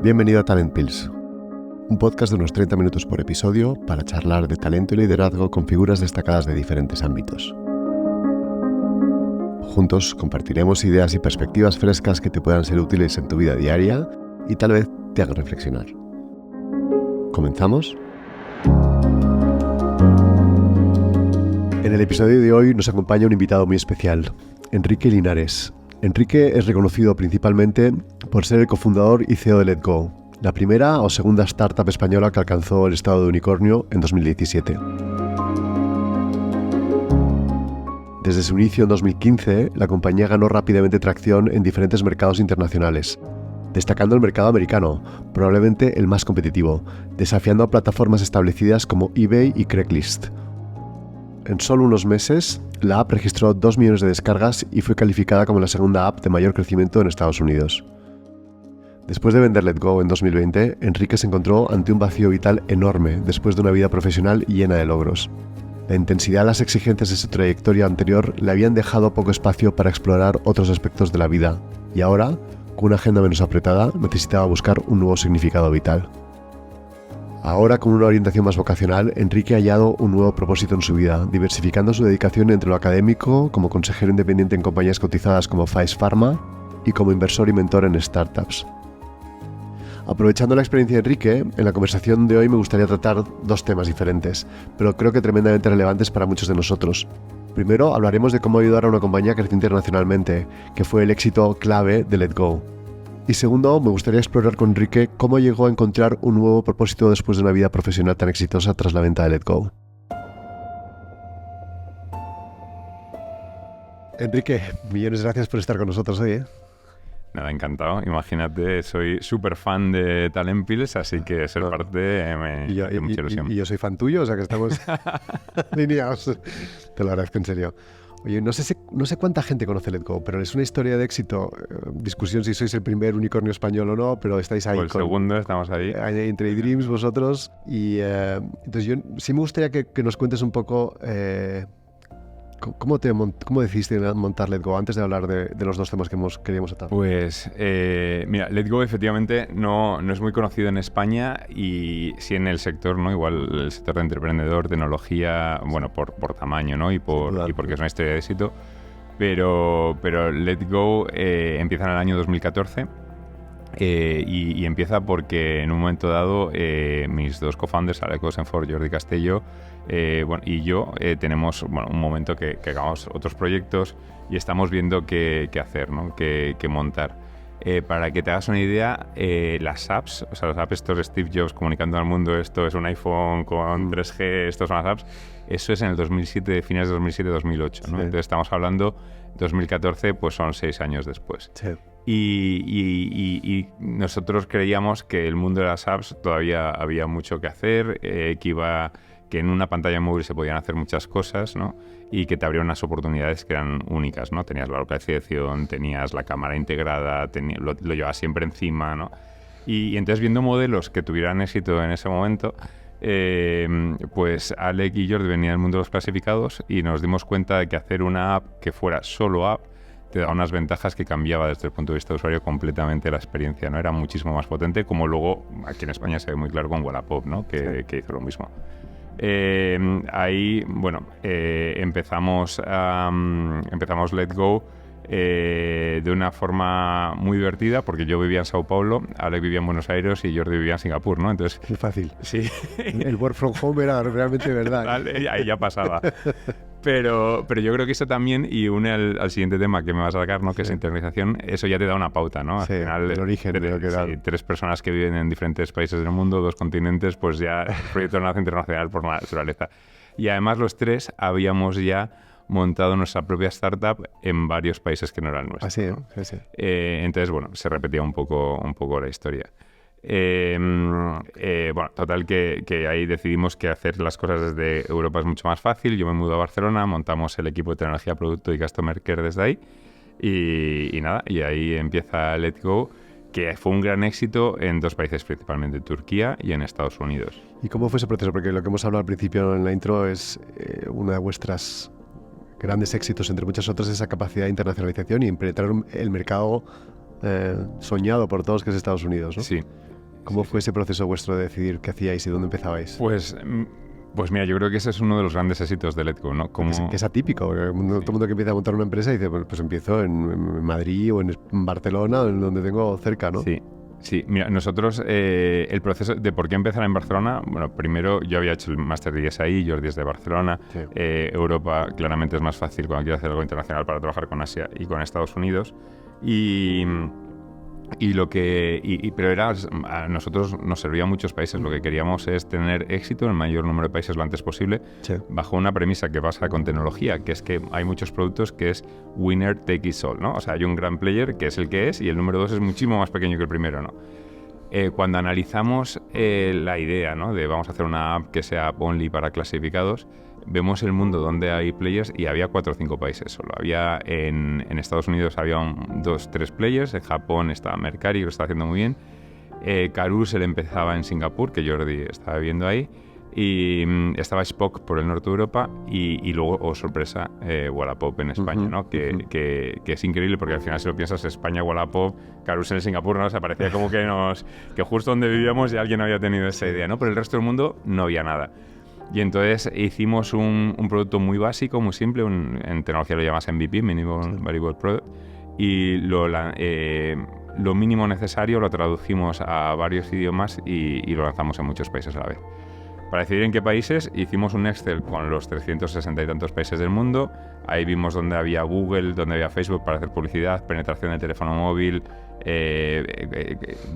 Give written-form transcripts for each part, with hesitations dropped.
Bienvenido a Talent Pills, un podcast de unos 30 minutos por episodio para charlar de talento y liderazgo con figuras destacadas de diferentes ámbitos. Juntos compartiremos ideas y perspectivas frescas que te puedan ser útiles en tu vida diaria y tal vez te hagan reflexionar. ¿Comenzamos? En el episodio de hoy nos acompaña un invitado muy especial, Enrique Linares. Enrique es reconocido principalmente por ser el cofundador y CEO de Letgo, la primera o segunda startup española que alcanzó el estado de unicornio en 2017. Desde su inicio en 2015, la compañía ganó rápidamente tracción en diferentes mercados internacionales, destacando el mercado americano, probablemente el más competitivo, desafiando a plataformas establecidas como eBay y Craigslist. En solo unos meses, la app registró 2 millones de descargas y fue calificada como la segunda app de mayor crecimiento en Estados Unidos. Después de vender Letgo en 2020, Enrique se encontró ante un vacío vital enorme después de una vida profesional llena de logros. La intensidad y las exigencias de su trayectoria anterior le habían dejado poco espacio para explorar otros aspectos de la vida, y ahora, con una agenda menos apretada, necesitaba buscar un nuevo significado vital. Ahora, con una orientación más vocacional, Enrique ha hallado un nuevo propósito en su vida, diversificando su dedicación entre lo académico, como consejero independiente en compañías cotizadas como Pfizer Pharma, y como inversor y mentor en startups. Aprovechando la experiencia de Enrique, en la conversación de hoy me gustaría tratar 2 temas diferentes, pero creo que tremendamente relevantes para muchos de nosotros. Primero, hablaremos de cómo ayudar a una compañía a crecer internacionalmente, que fue el éxito clave de Letgo. Y segundo, me gustaría explorar con Enrique cómo llegó a encontrar un nuevo propósito después de una vida profesional tan exitosa tras la venta de Letgo. Enrique, millones de gracias por estar con nosotros hoy. Nada, encantado. Imagínate, soy súper fan de Talent Pills, así que ser parte me hace mucha ilusión. Y yo soy fan tuyo, o sea que estamos alineados. Te lo agradezco en serio. Oye, no sé cuánta gente conoce Letgo, pero es una historia de éxito. Discusión si sois el primer unicornio español o no, pero estáis ahí. Por el segundo, estamos ahí. Entre Dreams, vosotros. Y entonces yo sí me gustaría que nos cuentes un poco cómo decidiste montar Letgo antes de hablar de los 2 temas que queríamos tratar. Pues mira, Letgo efectivamente no es muy conocido en España y sí en el sector, ¿no? Igual el sector de emprendedor, tecnología, bueno, por tamaño, ¿no? Y porque es una historia de éxito. Pero Letgo empieza en el año 2014 y empieza porque en un momento dado mis 2 co-founders, Alec Osenford, Jordi Castelló, y yo tenemos un momento que hagamos otros proyectos y estamos viendo qué hacer, ¿no? qué montar. Para que te hagas una idea, las apps, o sea, las apps estos de Steve Jobs comunicando al mundo, esto es un iPhone con 3G, estos son las apps, eso es en el 2007, finales de 2007-2008, ¿no? Sí. Entonces estamos hablando 2014, pues son 6 años después. Sí. Y nosotros creíamos que el mundo de las apps todavía había mucho que hacer, que en una pantalla móvil se podían hacer muchas cosas, ¿no? Y que te abrían unas oportunidades que eran únicas, ¿no? Tenías la localización, tenías la cámara integrada, lo llevabas siempre encima, ¿no? Y entonces viendo modelos que tuvieran éxito en ese momento, pues Alec y Jordi venían del mundo de los clasificados y nos dimos cuenta de que hacer una app que fuera solo app te daba unas ventajas que cambiaba desde el punto de vista de usuario completamente la experiencia, ¿no? Era muchísimo más potente, como luego aquí en España se ve muy claro con Wallapop, ¿no? Que hizo lo mismo. Ahí, empezamos Letgo de una forma muy divertida, porque yo vivía en Sao Paulo, Alec vivía en Buenos Aires y Jordi vivía en Singapur, ¿no? Entonces, Es fácil. Sí. El work from home era realmente verdad. Ahí ya pasaba. Pero yo creo que eso también, y une al siguiente tema que me vas a sacar, ¿no? Que es internalización, eso ya te da una pauta, ¿no? Al final, el origen de lo que era. 3 personas que viven en diferentes países del mundo, 2 continentes, pues ya el proyecto nace internacional por naturaleza. Y además los 3 habíamos ya montado nuestra propia startup en varios países que no eran nuestros. Así, ¿no? Sí. Entonces, se repetía un poco la historia. Total que ahí decidimos que hacer las cosas desde Europa es mucho más fácil. Yo me mudo a Barcelona, montamos el equipo de tecnología, producto y customer care desde ahí y ahí empieza Letgo, que fue un gran éxito en 2 países, principalmente Turquía y en Estados Unidos. ¿Y cómo fue ese proceso? Porque lo que hemos hablado al principio en la intro es una de vuestras grandes éxitos, entre muchas otras, esa capacidad de internacionalización y penetrar el mercado soñado por todos, que es Estados Unidos, ¿no? Sí. ¿Cómo fue ese proceso vuestro de decidir qué hacíais y dónde empezabais? Pues mira, yo creo que ese es uno de los grandes éxitos de Letgo, ¿no? Que es atípico, porque todo el mundo que empieza a montar una empresa dice, pues empiezo en Madrid o en Barcelona, en donde tengo cerca, ¿no? Sí, mira, nosotros el proceso de por qué empezar en Barcelona, bueno, primero yo había hecho el máster de IES ahí, Jordi es de Barcelona, sí. Europa claramente es más fácil cuando quieres hacer algo internacional para trabajar con Asia y con Estados Unidos, pero a nosotros nos servía a muchos países. Lo que queríamos es tener éxito en el mayor número de países lo antes posible, sí. Bajo una premisa que pasa con tecnología, que es que hay muchos productos que es winner take it all, ¿no? O sea, hay un gran player que es el que es y el número 2 es muchísimo más pequeño que el primero, ¿no? Cuando analizamos la idea, ¿no? De vamos a hacer una app que sea app only para clasificados, vemos el mundo donde hay players y había 4 o 5 países solo. Había en Estados Unidos había 2, 3 players, en Japón estaba Mercari, lo está haciendo muy bien. Carousel empezaba en Singapur, que Jordi estaba viviendo ahí, y estaba Spock por el norte de Europa y luego, sorpresa, Wallapop en España, ¿no? Que es increíble porque al final si lo piensas, España, Wallapop, Carousel en Singapur, ¿no? O sea, parecía como que justo donde vivíamos ya alguien había tenido esa idea, ¿no? Pero el resto del mundo no había nada. Y entonces hicimos un producto muy básico, muy simple, en tecnología lo llamas MVP, Minimum Viable Product, y lo mínimo necesario lo tradujimos a varios idiomas y lo lanzamos en muchos países a la vez. Para decidir en qué países, hicimos un Excel con los 360 y tantos países del mundo. Ahí vimos dónde había Google, dónde había Facebook para hacer publicidad, penetración de teléfono móvil,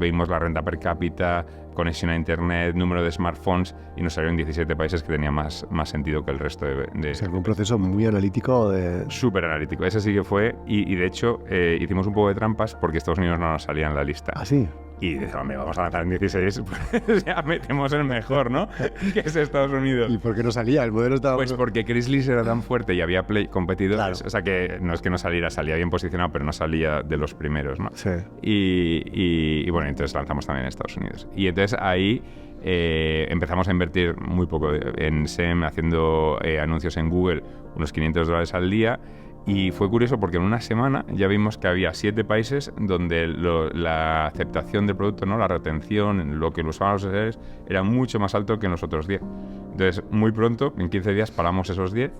vimos la renta per cápita, conexión a internet, número de smartphones, y nos salieron 17 países que tenían más sentido que el resto de... O sea, fue un proceso muy analítico. Súper analítico, ese sí que fue, y de hecho hicimos un poco de trampas porque Estados Unidos no nos salía en la lista. ¿Ah, sí? Y decimos, hombre, vamos a lanzar en 16, pues ya metemos el mejor, ¿no? Que es Estados Unidos. ¿Y por qué no salía? El modelo estaba... Pues porque Craigslist era tan fuerte y había competidores, claro. O sea que no es que no saliera, salía bien posicionado, pero no salía de los primeros, ¿no? Sí. Y bueno, entonces lanzamos también en Estados Unidos. Y entonces ahí empezamos a invertir muy poco en SEM, haciendo anuncios en Google, unos $500 al día. Y fue curioso porque en una semana ya vimos que había 7 países donde la aceptación del producto, ¿no? La retención, lo que lo usaban los usuarios, era mucho más alto que en los otros 10. Entonces, muy pronto, en 15 días, paramos esos 10,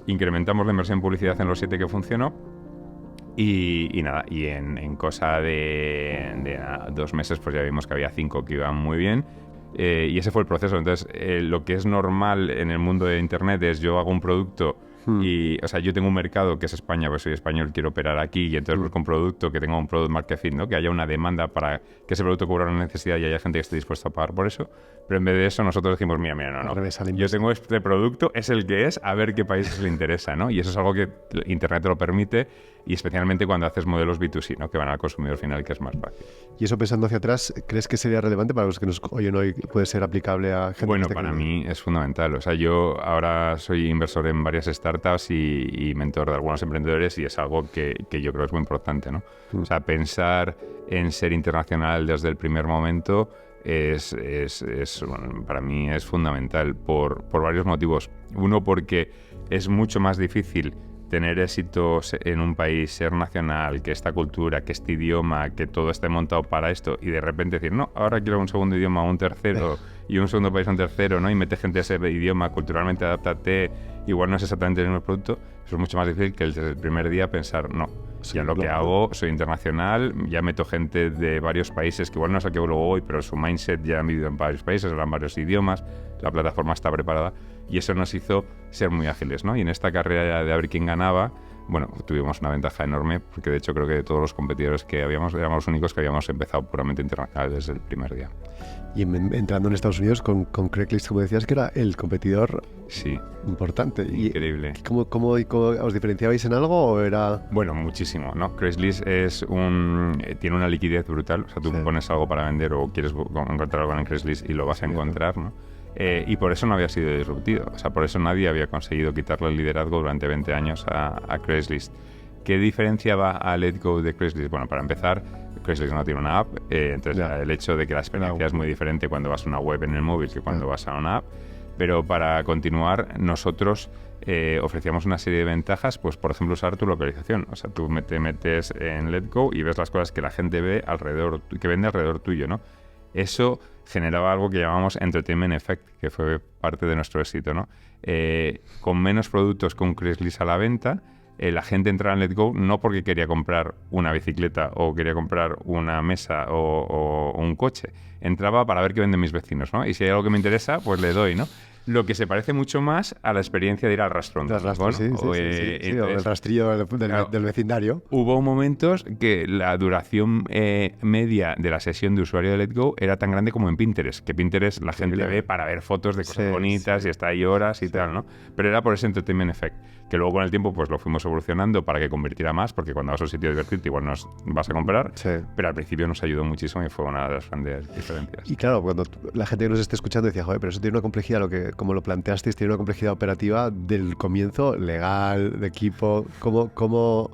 incrementamos la inversión en publicidad en los 7 que funcionó y nada, y en cosa de 2 meses pues ya vimos que había 5 que iban muy bien. Y ese fue el proceso. Entonces, lo que es normal en el mundo de Internet es yo hago un producto y, o sea, yo tengo un mercado que es España, pues soy español, quiero operar aquí y entonces busco un producto que tenga un product market fit, ¿no? Que haya una demanda para que ese producto cubra una necesidad y haya gente que esté dispuesta a pagar por eso. Pero en vez de eso, nosotros decimos, mira, no. Yo tengo este producto, es el que es, a ver qué países le interesa, ¿no? Y eso es algo que Internet te lo permite, y especialmente cuando haces modelos B2C, ¿no? Que van al consumidor final, que es más fácil. Y eso, pensando hacia atrás, ¿crees que sería relevante para los que nos oyen hoy? ¿Puede ser aplicable a gente? Bueno, para mí es fundamental. O sea, yo ahora soy inversor en varias startups y mentor de algunos emprendedores, y es algo que yo creo es muy importante, ¿no? O sea, pensar en ser internacional desde el primer momento bueno, para mí es fundamental por varios motivos. Uno, porque es mucho más difícil tener éxitos en un país, ser nacional, que esta cultura, que este idioma, que todo esté montado para esto, y de repente decir, no, ahora quiero un segundo idioma, un tercero, y un segundo país, un tercero, ¿no? Y mete gente a ese idioma, culturalmente adáptate, igual no es exactamente el mismo producto. Eso es mucho más difícil que desde el primer día pensar, no, sí, ya lo que hago, soy internacional, ya meto gente de varios países, que igual no es a que luego voy, pero su mindset ya han vivido en varios países, hablan varios idiomas, la plataforma está preparada, y eso nos hizo ser muy ágiles, ¿no? Y en esta carrera de a ver quién ganaba, bueno, tuvimos una ventaja enorme, porque de hecho creo que de todos los competidores que habíamos, éramos los únicos que habíamos empezado puramente internacional desde el primer día. Y entrando en Estados Unidos con Craigslist, como decías, que era el competidor importante. Increíble. ¿Cómo os diferenciabais en algo o era...? Bueno, muchísimo, ¿no? Craigslist tiene una liquidez brutal. O sea, tú pones algo para vender o quieres encontrar algo en Craigslist y lo vas a encontrar, ¿no? Y por eso no había sido disruptivo. O sea, por eso nadie había conseguido quitarle el liderazgo durante 20 años a Craigslist. ¿Qué diferenciaba a Letgo de Craigslist? Bueno, para empezar, Craigslist no tiene una app, entonces el hecho de que la experiencia es muy diferente cuando vas a una web en el móvil que cuando vas a una app. Pero para continuar, nosotros ofrecíamos una serie de ventajas, pues por ejemplo usar tu localización. O sea, tú te metes en Letgo y ves las cosas que la gente ve alrededor, que vende alrededor tuyo, ¿no? Eso generaba algo que llamamos Entertainment Effect, que fue parte de nuestro éxito, ¿no? Con menos productos que un Craigslist a la venta, la gente entraba en Letgo no porque quería comprar una bicicleta o quería comprar una mesa o un coche. Entraba para ver qué venden mis vecinos, ¿no? Y si hay algo que me interesa, pues le doy, ¿no? Lo que se parece mucho más a la experiencia de ir al rastrón. Del rastro, sí, el rastrillo del vecindario. Hubo momentos que la duración media de la sesión de usuario de Letgo era tan grande como en Pinterest, que Pinterest la gente ve para ver fotos de cosas bonitas y está ahí horas y tal, ¿no? Pero era por ese Entertainment Effect, que luego con el tiempo pues lo fuimos evolucionando para que convirtiera más, porque cuando vas a un sitio a divertirte igual nos vas a comprar, pero al principio nos ayudó muchísimo y fue una de las grandes diferencias. Y claro, cuando la gente que nos esté escuchando decía, joder, pero eso tiene una complejidad, como lo planteasteis, tiene una complejidad operativa del comienzo, legal, de equipo. ¿Cómo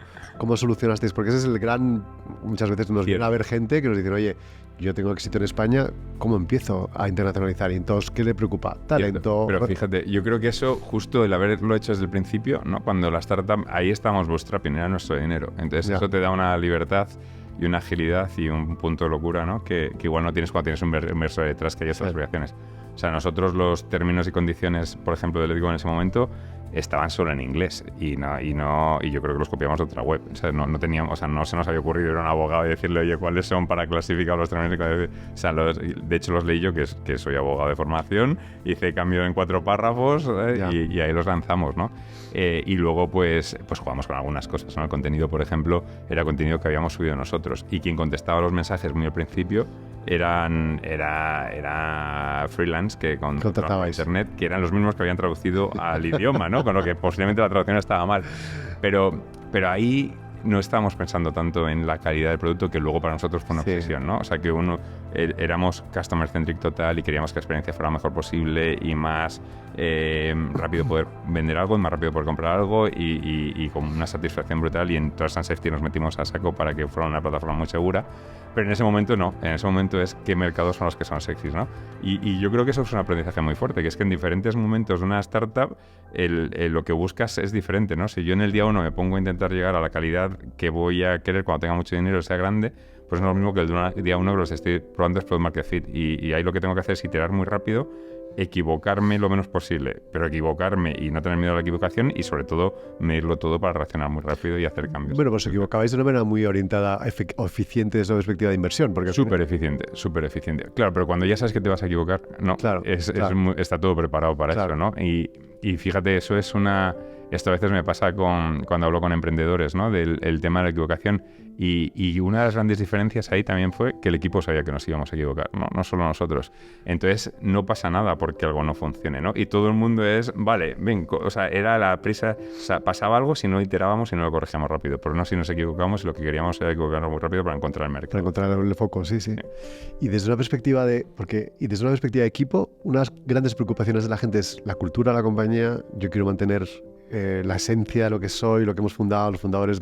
solucionasteis? Porque ese es el gran... Muchas veces nos viene a ver gente que nos dice, oye, yo tengo éxito en España, ¿cómo empiezo a internacionalizar? Y entonces, ¿qué le preocupa? Talento. Pero fíjate, yo creo que eso, justo el haberlo hecho desde el principio, ¿no? Cuando la startup, ahí estamos bootstrapping, era nuestro dinero. Entonces eso te da una libertad y una agilidad y un punto de locura, ¿no? Que igual no tienes cuando tienes un inversor detrás que hay otras variaciones. O sea, nosotros los términos y condiciones, por ejemplo, de Letgo en ese momento, estaban solo en inglés y yo creo que los copiamos de otra web. O sea, no teníamos, o sea, no se nos había ocurrido ir a un abogado y decirle, oye, ¿cuáles son para clasificar los términos y condiciones? O sea, de hecho los leí yo, que soy abogado de formación, hice cambio en 4 párrafos y ahí los lanzamos, ¿no? Y luego pues jugamos con algunas cosas, ¿no? El contenido, por ejemplo, era contenido que habíamos subido nosotros y quien contestaba los mensajes muy al principio era freelance que contrataba internet, que eran los mismos que habían traducido al idioma, ¿no? Con lo que posiblemente la traducción estaba mal. Pero ahí no estábamos pensando tanto en la calidad del producto, que luego para nosotros fue una obsesión, ¿no? O sea, que éramos customer centric total y queríamos que la experiencia fuera lo mejor posible y más rápido poder vender algo y más rápido poder comprar algo y con una satisfacción brutal, y en Trust and Safety nos metimos a saco para que fuera una plataforma muy segura. Pero en ese momento no, en ese momento es qué mercados son los que son sexys, ¿no? Y yo creo que eso es un aprendizaje muy fuerte, que es que en diferentes momentos de una startup lo que buscas es diferente, ¿no? Si yo en el día 1 me pongo a intentar llegar a la calidad que voy a querer cuando tenga mucho dinero, sea grande, pues no es lo mismo que el día 1 que los estoy probando es Product Market Fit, y ahí lo que tengo que hacer es iterar muy rápido, equivocarme lo menos posible, pero equivocarme y no tener miedo a la equivocación, y sobre todo medirlo todo para reaccionar muy rápido y hacer cambios. Bueno, pues os equivocabais de una manera muy orientada o eficiente desde la perspectiva de inversión. Súper eficiente. Claro, pero cuando ya sabes que te vas a equivocar, no, claro. Está todo preparado para eso, ¿no? Y fíjate, eso es esto a veces me pasa cuando hablo con emprendedores, ¿no? Del tema de la equivocación. Y una de las grandes diferencias ahí también fue que el equipo sabía que nos íbamos a equivocar, no solo nosotros. Entonces no pasa nada porque algo no funcione, ¿no? Y todo el mundo vale, ven, o sea, era la prisa, o sea, pasaba algo si no iterábamos y no lo corregíamos rápido, pero no si nos equivocamos, y lo que queríamos era equivocarnos muy rápido para encontrar el mercado. Para encontrar el foco, sí. Y desde una perspectiva de equipo, unas grandes preocupaciones de la gente es la cultura de la compañía. Yo quiero mantener la esencia de lo que soy, lo que hemos fundado. Los fundadores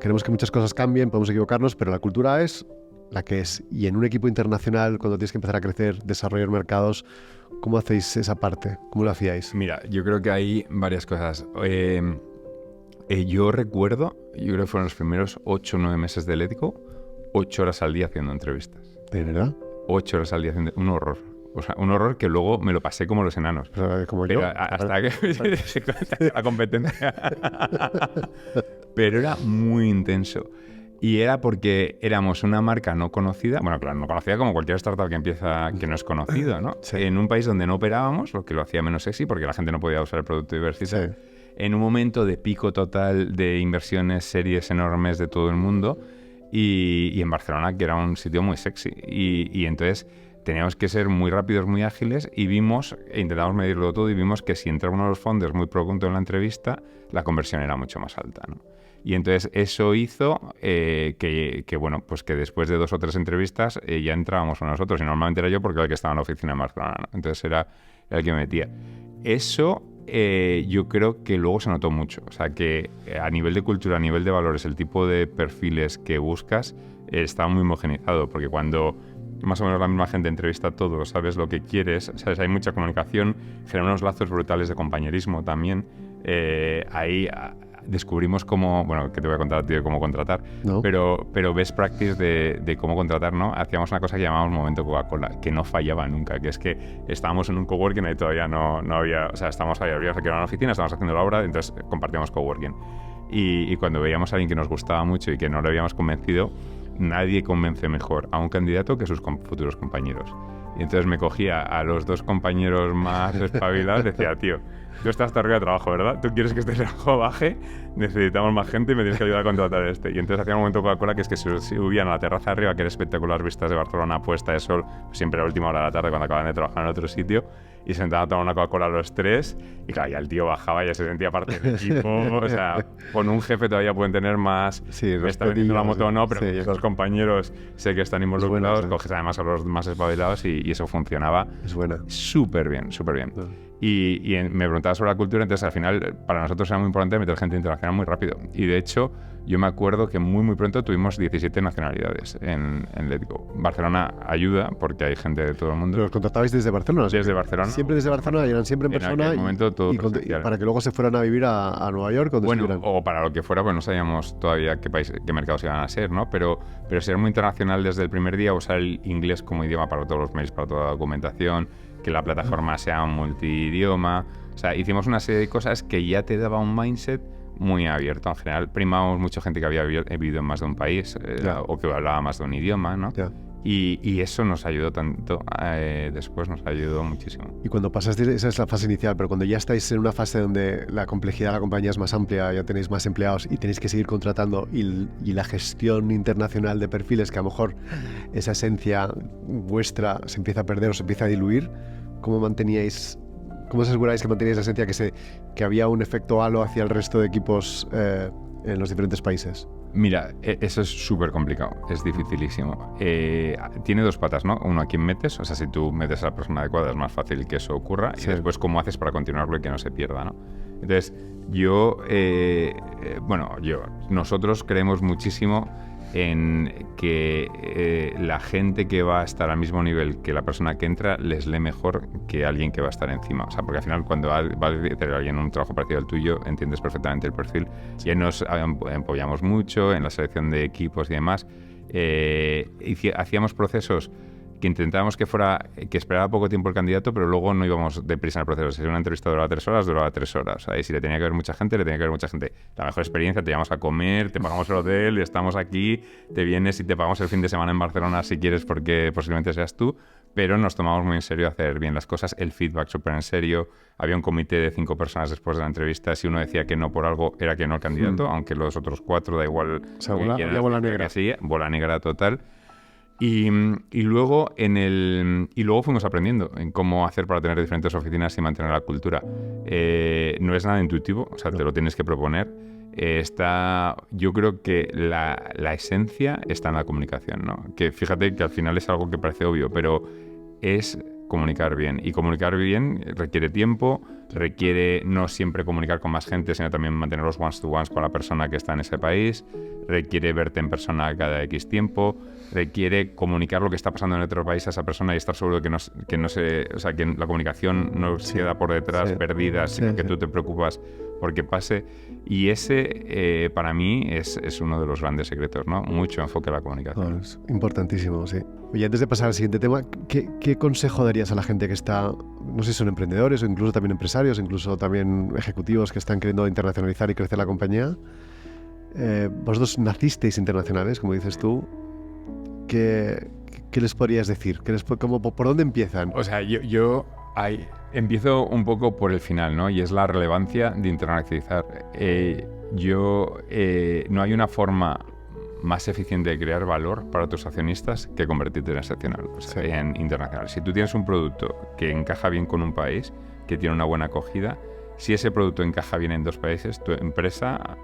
queremos que muchas cosas cambien, podemos equivocarnos, pero la cultura es la que es. Y en un equipo internacional, cuando tienes que empezar a crecer, desarrollar mercados, ¿cómo hacéis esa parte? ¿Cómo lo hacíais? Mira, yo creo que hay varias cosas. Yo creo que fueron los primeros 8 o 9 meses de Letgo, 8 horas al día haciendo entrevistas. ¿De verdad? 8 horas al día haciendo... Un horror. O sea, un horror que luego me lo pasé como los enanos. Como pero yo. Hasta que la competencia. Pero era muy intenso. Y era porque éramos una marca no conocida. Bueno, claro, no conocida como cualquier startup que no es conocido, ¿no? Sí. En un país donde no operábamos, lo que lo hacía menos sexy, porque la gente no podía usar el producto Diversity. Sí. En un momento de pico total de inversiones, series enormes de todo el mundo. Y en Barcelona, que era un sitio muy sexy. Y entonces... teníamos que ser muy rápidos, muy ágiles, y intentamos medirlo todo, y vimos que si entraba uno de los founders muy pronto en la entrevista, la conversión era mucho más alta, ¿no? Y entonces eso hizo que después de 2 o 3 entrevistas ya entrábamos nosotros, y normalmente era yo porque era el que estaba en la oficina en Barcelona, ¿no? Entonces era el que me metía. Eso yo creo que luego se notó mucho. O sea, que a nivel de cultura, a nivel de valores, el tipo de perfiles que buscas está muy homogeneizado, porque cuando más o menos la misma gente entrevista a todos, sabes lo que quieres, sabes, hay mucha comunicación, genera unos lazos brutales de compañerismo también. Ahí descubrimos cómo, bueno, que te voy a contar a ti de cómo contratar, ¿no? pero best practice de cómo contratar, ¿no? Hacíamos una cosa que llamábamos Momento Coca-Cola, que no fallaba nunca, que es que estábamos en un coworking y todavía no había, o sea, estábamos ahí, había que ir a una oficina, estábamos haciendo la obra, entonces compartíamos coworking. Y cuando veíamos a alguien que nos gustaba mucho y que no lo habíamos convencido, nadie convence mejor a un candidato que sus futuros compañeros. Y entonces me cogía a los 2 compañeros más espabilados y decía, tío, tú estás hasta arriba de trabajo, ¿verdad? ¿Tú quieres que este trabajo baje? Necesitamos más gente y me tienes que ayudar a contratar este. Y entonces hacía un Momento Coca-Cola, que es que se subían a la terraza de arriba, que era espectacular, vistas de Barcelona, puesta de sol, siempre a la última hora de la tarde cuando acaban de trabajar en otro sitio, y se sentaban a tomar una Coca-Cola los 3, y claro, ya el tío bajaba y ya se sentía parte del equipo. O sea, con un jefe todavía pueden tener más... Sí, está vendiendo la moto o no, pero sí, los compañeros sé que están involucrados, coges además a los más espabilados y eso funcionaba súper bien, súper bien. Y me preguntaba sobre la cultura, entonces al final para nosotros era muy importante meter gente internacional muy rápido. Y de hecho, yo me acuerdo que muy pronto tuvimos 17 nacionalidades en Let's Go. Barcelona ayuda porque hay gente de todo el mundo. ¿Los contratabais desde Barcelona? Desde Barcelona. Siempre desde Barcelona, y eran siempre en persona. En aquel momento todo y para que luego se fueran a vivir a Nueva York. Bueno, o para lo que fuera, pues no sabíamos todavía qué mercados iban a ser, ¿no? Pero ser muy internacional desde el primer día, usar el inglés como idioma para todos los mails, para toda la documentación, que la plataforma sea multidioma. O sea, hicimos una serie de cosas que ya te daba un mindset muy abierto. En general, primamos mucha gente que había vivido en más de un país o que hablaba más de un idioma, ¿no? Y eso nos ayudó tanto. Después nos ayudó muchísimo. Y cuando pasaste, esa es la fase inicial, pero cuando ya estáis en una fase donde la complejidad de la compañía es más amplia, ya tenéis más empleados y tenéis que seguir contratando, y la gestión internacional de perfiles, que a lo mejor esa esencia vuestra se empieza a perder o se empieza a diluir, ¿cómo os aseguráis que manteníais la esencia, que había un efecto halo hacia el resto de equipos en los diferentes países? Mira, eso es súper complicado, es dificilísimo. Tiene 2 patas, ¿no? Uno, ¿a quién metes? O sea, si tú metes a la persona adecuada es más fácil que eso ocurra. Sí. Y después, ¿cómo haces para continuarlo y que no se pierda, ¿no? Entonces, nosotros creemos muchísimo en que la gente que va a estar al mismo nivel que la persona que entra les lee mejor que alguien que va a estar encima. O sea, porque al final cuando va a hacer alguien un trabajo parecido al tuyo, entiendes perfectamente el perfil. Sí. Y nos apoyamos mucho en la selección de equipos y demás. Hacíamos procesos que intentábamos que esperara poco tiempo el candidato, pero luego no íbamos deprisa en el proceso. Si una entrevista duraba 3 horas, duraba 3 horas. O sea, y si le tenía que ver mucha gente, le tenía que ver mucha gente. La mejor experiencia, te llevamos a comer, te pagamos el hotel, estamos aquí, te vienes y te pagamos el fin de semana en Barcelona si quieres, porque posiblemente seas tú, pero nos tomamos muy en serio hacer bien las cosas, el feedback súper en serio. Había un comité de 5 personas después de la entrevista. Si uno decía que no por algo, era que no el candidato, aunque los otros 4 da igual. O sea, bola negra. Sí, bola negra total. Y luego fuimos aprendiendo en cómo hacer para tener diferentes oficinas y mantener la cultura. No es nada intuitivo, o sea, te lo tienes que proponer. Yo creo que la esencia está en la comunicación, ¿no? Que fíjate que al final es algo que parece obvio, pero es comunicar bien. Y comunicar bien requiere tiempo, requiere no siempre comunicar con más gente, sino también mantener los ones-to-ones con la persona que está en ese país, requiere verte en persona cada X tiempo, requiere comunicar lo que está pasando en otro país a esa persona y estar seguro de que la comunicación no se queda por detrás perdida, sino que tú te preocupas porque pase. Y ese, para mí, es uno de los grandes secretos, ¿no? Mucho enfoque a la comunicación. Es importantísimo, sí. Oye, antes de pasar al siguiente tema, ¿qué consejo darías a la gente que está, no sé si son emprendedores o incluso también empresarios, incluso también ejecutivos que están queriendo internacionalizar y crecer la compañía? Vosotros nacisteis internacionales, como dices tú. ¿Qué les podrías decir? ¿Por dónde empiezan? O sea, yo empiezo un poco por el final, ¿no? Y es la relevancia de internacionalizar. No hay una forma más eficiente de crear valor para tus accionistas que convertirte en excepcional, en internacional. Si tú tienes un producto que encaja bien con un país, que tiene una buena acogida, si ese producto encaja bien en 2 países, tu empresa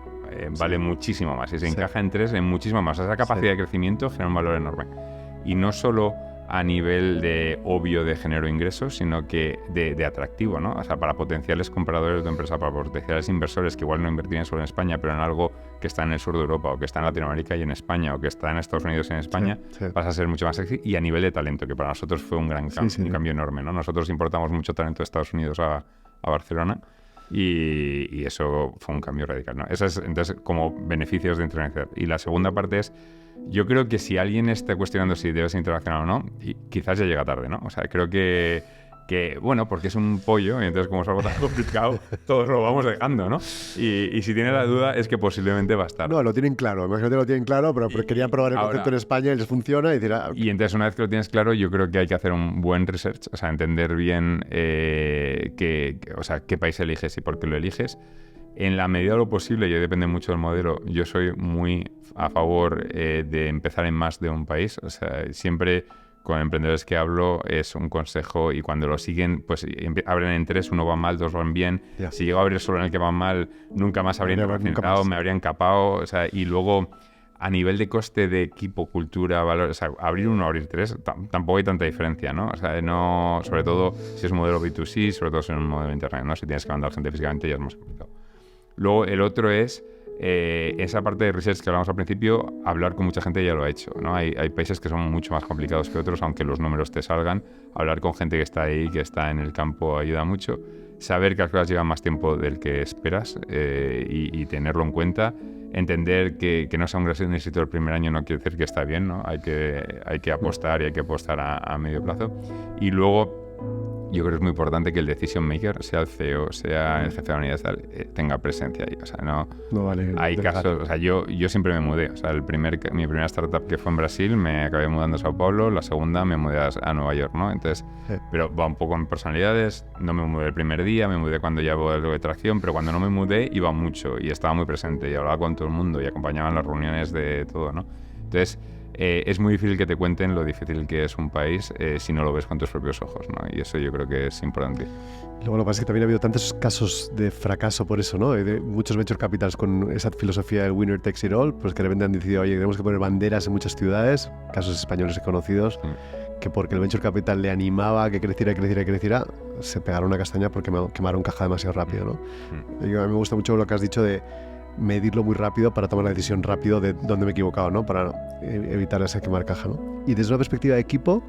vale muchísimo más. Si se encaja en 3, en muchísimo más. Esa capacidad de crecimiento genera un valor enorme. Y no solo a nivel de obvio de género de ingresos, sino que de atractivo, ¿no? O sea, para potenciales compradores de tu empresa, para potenciales inversores que igual no invertirían solo en España, pero en algo que está en el sur de Europa, o que está en Latinoamérica y en España, o que está en Estados Unidos y en España, vas a ser mucho más sexy. Y a nivel de talento, que para nosotros fue un gran cambio, un cambio enorme, ¿no? Nosotros importamos mucho talento de Estados Unidos a Barcelona, y eso fue un cambio radical, ¿no? Eso es, entonces, como beneficios de internacionalizar. Y la segunda parte es, yo creo que si alguien está cuestionando si debe ser internacional o no, quizás ya llega tarde, ¿no? O sea, creo que bueno, porque es un pollo, y entonces como es algo tan complicado, todos lo vamos dejando, ¿no? Y si tiene la duda es que posiblemente va a estar. No, lo tienen claro, imagínate lo tienen claro, pero querían probar el concepto en España y les funciona y decir... Y entonces una vez que lo tienes claro, yo creo que hay que hacer un buen research, o sea, entender bien qué país eliges y por qué lo eliges. En la medida de lo posible, y depende mucho del modelo, yo soy muy a favor de empezar en más de un país, o sea, siempre... Con emprendedores que hablo es un consejo, y cuando lo siguen, pues abren en 3, uno va mal, 2 van bien. Yeah. Si llego a abrir solo en el que van mal, nunca más habría internacionalizado, me habría encapado. O sea, y luego, a nivel de coste de equipo, cultura, valores, o sea, abrir 1 o abrir 3, tampoco hay tanta diferencia, ¿no? O sea, no, sobre todo si es un modelo B2C, sobre todo si es un modelo de internet, ¿no? Si tienes que mandar gente físicamente ya es más complicado. Luego, el otro es... esa parte de research que hablamos al principio, hablar con mucha gente ya lo ha hecho, ¿no? Hay países que son mucho más complicados que otros, aunque los números te salgan. Hablar con gente que está ahí, que está en el campo, ayuda mucho. Saber que las cosas llevan más tiempo del que esperas, y tenerlo en cuenta. Entender que no sea un gran éxito el primer año no quiere decir que está bien, ¿no? Hay que apostar, y hay que apostar a medio plazo. Y luego, yo creo que es muy importante que el decision maker, sea el CEO, sea el jefe de la unidad, tenga presencia ahí. O sea, no vale, hay casos... O sea, yo siempre me mudé. O sea, mi primera startup, que fue en Brasil, me acabé mudando a Sao Paulo. La segunda me mudé a Nueva York, ¿no? Entonces, pero va un poco en personalidades. No me mudé el primer día, me mudé cuando ya hubo algo de tracción, pero cuando no me mudé iba mucho y estaba muy presente y hablaba con todo el mundo y acompañaba en las reuniones de todo, ¿no? Entonces... es muy difícil que te cuenten lo difícil que es un país si no lo ves con tus propios ojos, ¿no? Y eso yo creo que es importante. Luego lo que pasa es que también ha habido tantos casos de fracaso por eso, ¿no? De muchos venture capitals con esa filosofía del winner takes it all, pues que de repente han decidido, oye, tenemos que poner banderas en muchas ciudades, casos españoles conocidos, que porque el venture capital le animaba a que creciera, se pegaron una castaña porque quemaron caja demasiado rápido, ¿no? Y a mí me gusta mucho lo que has dicho de medirlo muy rápido para tomar la decisión rápido de dónde me he equivocado, ¿no? Para evitar esa quemar caja, ¿no? Y desde una perspectiva de equipo,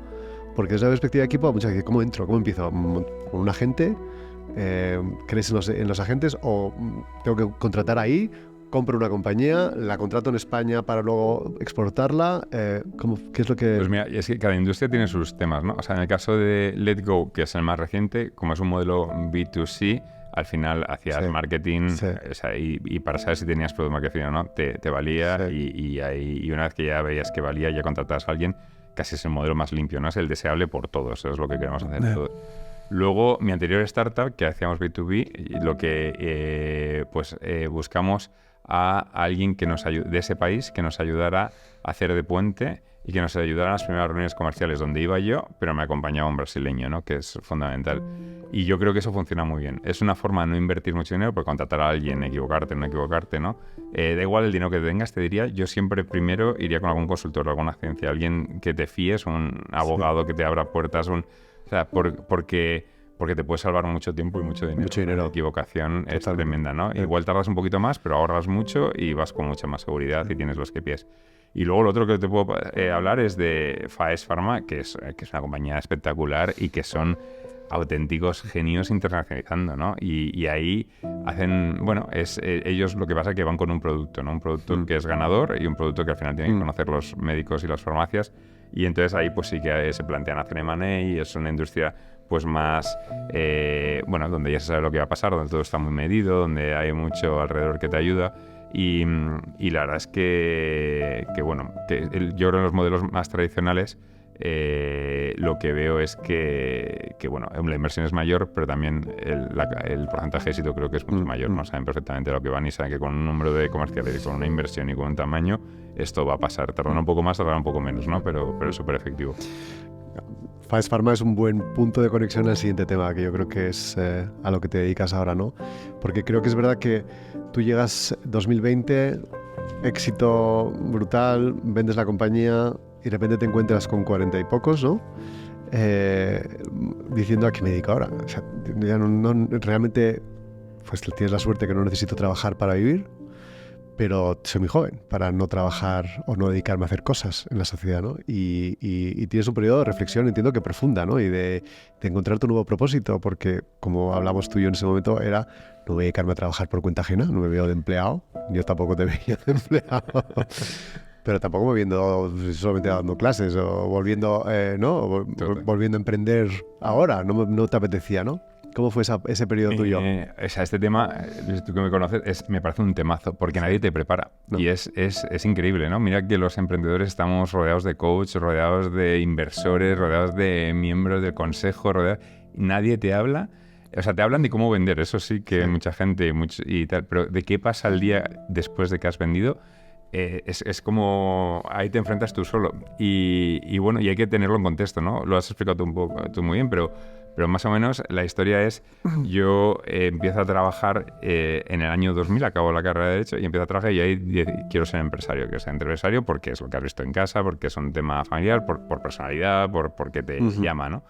porque desde una perspectiva de equipo, muchas veces, ¿cómo entro? ¿Cómo empiezo? ¿Con un agente? ¿Crees en los agentes? ¿O tengo que contratar ahí? ¿Compro una compañía? ¿La contrato en España para luego exportarla? ¿Qué es lo que...? Pues mira, es que cada industria tiene sus temas, ¿no? O sea, en el caso de Letgo, que es el más reciente, como es un modelo B2C, al final hacías marketing, o sea, y para saber si tenías product market fit o no, te valía, y una vez que ya veías que valía, ya contratabas a alguien. Casi es el modelo más limpio, ¿no? Es el deseable por todos, eso es lo que queremos hacer todos. Luego, mi anterior startup, que hacíamos B2B, lo que buscamos a alguien que nos de ese país que nos ayudara a hacer de puente y que nos ayudara en las primeras reuniones comerciales donde iba yo, pero me acompañaba un brasileño, ¿no? Que es fundamental. Y yo creo que eso funciona muy bien. Es una forma de no invertir mucho dinero, porque contratar a alguien, equivocarte, no equivocarte, ¿no? Da igual el dinero que tengas, te diría, yo siempre primero iría con algún consultor, alguna agencia, alguien que te fíes, un abogado que te abra puertas, o sea, porque te puede salvar mucho tiempo y mucho dinero. Mucho dinero. La equivocación es tremenda, ¿no? Igual tardas un poquito más, pero ahorras mucho y vas con mucha más seguridad y tienes los que pies. Y luego lo otro que te puedo hablar es de Faes Pharma, que es una compañía espectacular y que son auténticos genios internacionalizando, ¿no? Y ahí hacen, bueno, ellos lo que pasa es que van con un producto, ¿no? Un producto que es ganador y un producto que al final tienen que conocer los médicos y las farmacias. Y entonces ahí pues sí que se plantean hacer M&A y es una industria pues más, donde ya se sabe lo que va a pasar, donde todo está muy medido, donde hay mucho alrededor que te ayuda. Y la verdad es que yo creo en los modelos más tradicionales lo que veo es que la inversión es mayor, pero también el porcentaje de éxito creo que es mucho mayor, ¿no? Saben perfectamente lo que van y saben que con un número de comerciales y con una inversión y con un tamaño esto va a pasar. Tardará un poco más, tardará un poco menos, ¿no? Pero es súper efectivo. Faes Pharma es un buen punto de conexión al siguiente tema, que yo creo que es a lo que te dedicas ahora, ¿no? Porque creo que es verdad que tú llegas 2020, éxito brutal, vendes la compañía, y de repente te encuentras con 40 y pocos, ¿no? Diciendo a qué me dedico ahora. O sea, ya realmente pues tienes la suerte que no necesito trabajar para vivir, pero soy muy joven para no trabajar o no dedicarme a hacer cosas en la sociedad, ¿no? Y tienes un periodo de reflexión, entiendo que profunda, ¿no? Y de encontrar tu nuevo propósito, porque como hablamos tú y yo en ese momento, era no voy a dedicarme a trabajar por cuenta ajena, no me veo de empleado, yo tampoco te veía de empleado, pero tampoco me viendo solamente dando clases o volviendo, ¿no? Volviendo a emprender ahora, no te apetecía, ¿no? ¿Cómo fue ese periodo tuyo? O sea, este tema, tú que me conoces, me parece un temazo, porque nadie te prepara. No. Y es increíble, ¿no? Mira que los emprendedores estamos rodeados de coach, rodeados de inversores, rodeados de miembros del consejo, nadie te habla. O sea, te hablan de cómo vender, eso sí que mucha gente y tal, pero de qué pasa el día después de que has vendido, es como ahí te enfrentas tú solo. Y bueno, y hay que tenerlo en contexto, ¿no? Lo has explicado tú muy bien, pero más o menos la historia es, yo empiezo a trabajar en el año 2000, acabo la carrera de Derecho y empiezo a trabajar y ahí quiero ser empresario. Quiero ser empresario porque es lo que has visto en casa, porque es un tema familiar, por personalidad, porque te llama, ¿no?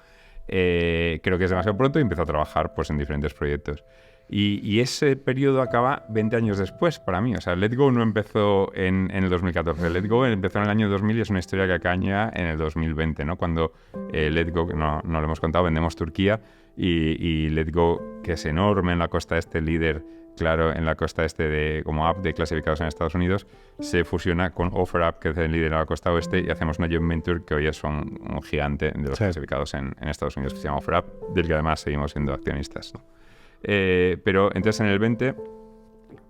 Creo que es demasiado pronto y empiezo a trabajar pues, en diferentes proyectos. Y ese periodo acaba 20 años después para mí. O sea, Let's Go no empezó en el 2014. Let's Go empezó en el año 2000 y es una historia que acaña en el 2020, ¿no? Cuando Let's Go, no lo hemos contado, vendemos Turquía y Let's Go, que es enorme en la costa este, líder claro en la costa este como app de clasificados en Estados Unidos, se fusiona con OfferUp, que es el líder en la costa oeste, y hacemos una joint venture que hoy es un gigante de los clasificados en Estados Unidos, que se llama OfferUp, del que además seguimos siendo accionistas, ¿no? Pero entonces en el 20,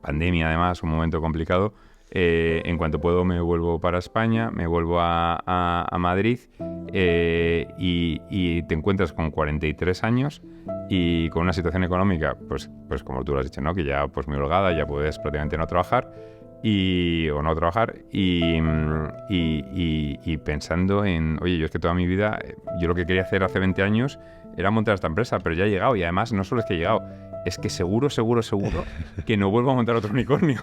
pandemia además, un momento complicado, en cuanto puedo me vuelvo para España, me vuelvo a Madrid y te encuentras con 43 años y con una situación económica, pues como tú lo has dicho, ¿no? Que ya pues muy holgada, ya puedes prácticamente no trabajar y pensando en, oye, yo es que toda mi vida, yo lo que quería hacer hace 20 años era montar esta empresa, pero ya he llegado y además no solo es que he llegado, es que seguro que no vuelvo a montar otro unicornio,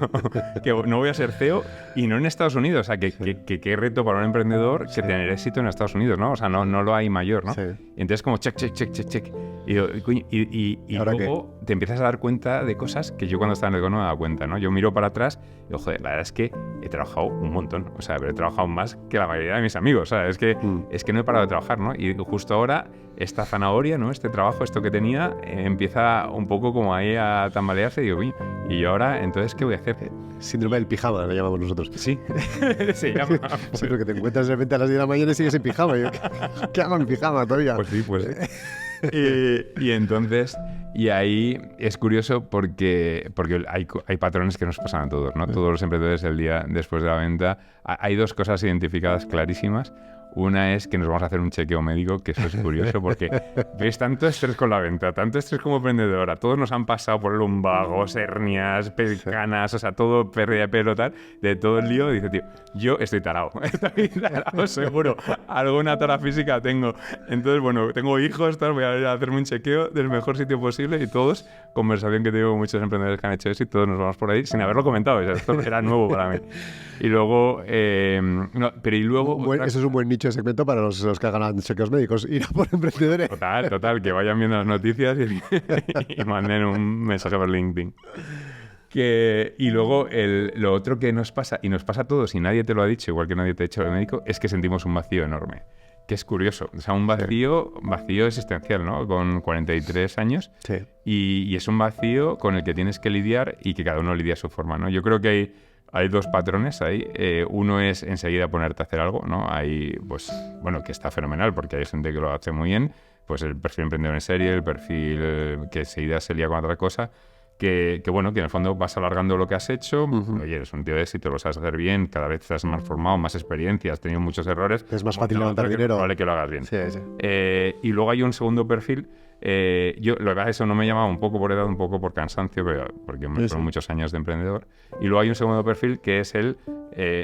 que no voy a ser CEO y no en Estados Unidos. O sea, que qué reto para un emprendedor que tener éxito en Estados Unidos, ¿no? O sea, no lo hay mayor, ¿no? Sí. Y entonces como check. Y luego te empiezas a dar cuenta de cosas que yo cuando estaba en el no me daba cuenta, ¿no? Yo miro para atrás y, joder, la verdad es que he trabajado un montón. O sea, pero he trabajado más que la mayoría de mis amigos. O sea, es que no he parado de trabajar, ¿no? Y justo ahora esta zanahoria, ¿no? Este trabajo, esto que tenía, empieza un poco como ahí a tambalearse y digo, y yo ahora, entonces, ¿qué voy a hacer? Síndrome del pijama, lo llamamos nosotros. Sí, se llama. Sí, porque te encuentras de repente a las 10 de la mañana y sigues en pijama. Y yo, ¿qué hago en pijama todavía? Pues sí, pues y entonces, y ahí es curioso porque hay patrones que nos pasan a todos, ¿no? Todos los emprendedores el día después de la venta. Hay dos cosas identificadas clarísimas. Una es que nos vamos a hacer un chequeo médico, que eso es curioso porque ves tanto estrés con la venta, tanto estrés como emprendedora. Todos nos han pasado por lumbagos, hernias, canas, o sea, todo pérdida de pelo, tal, de todo el lío. Dice, tío, yo estoy tarado, seguro. Alguna tara física tengo. Entonces, bueno, tengo hijos, tal, voy a ir a hacerme un chequeo del mejor sitio posible y todos, conversación que tengo con muchos emprendedores que han hecho eso y todos nos vamos por ahí sin haberlo comentado. O sea, esto era nuevo para mí. Y luego, eso es un buen nicho de segmento para los que hagan chequeos médicos, ir a por emprendedores. Total, que vayan viendo las noticias y manden un mensaje por LinkedIn. Y luego lo otro que nos pasa, y nos pasa a todos y nadie te lo ha dicho, igual que nadie te ha dicho el médico, es que sentimos un vacío enorme. Que es curioso, o sea, un vacío existencial, ¿no? Con 43 años. Sí. Y es un vacío con el que tienes que lidiar y que cada uno lidia a su forma, ¿no? Yo creo que hay dos patrones ahí. Uno es enseguida ponerte a hacer algo, ¿no? Hay, pues, bueno, que está fenomenal porque hay gente que lo hace muy bien. Pues el perfil emprendedor en serie, el perfil que enseguida se lía con otra cosa. Que bueno, que en el fondo vas alargando lo que has hecho. Oye, eres un tío de éxito, lo sabes hacer bien, cada vez estás más formado, más experiencia, has tenido muchos errores. Es más fácil levantar dinero. Vale que lo hagas bien. Sí. Y luego hay un segundo perfil. Yo, la verdad, eso no me llamaba, un poco por edad, un poco por cansancio, porque fueron muchos años de emprendedor. Y luego hay un segundo perfil que es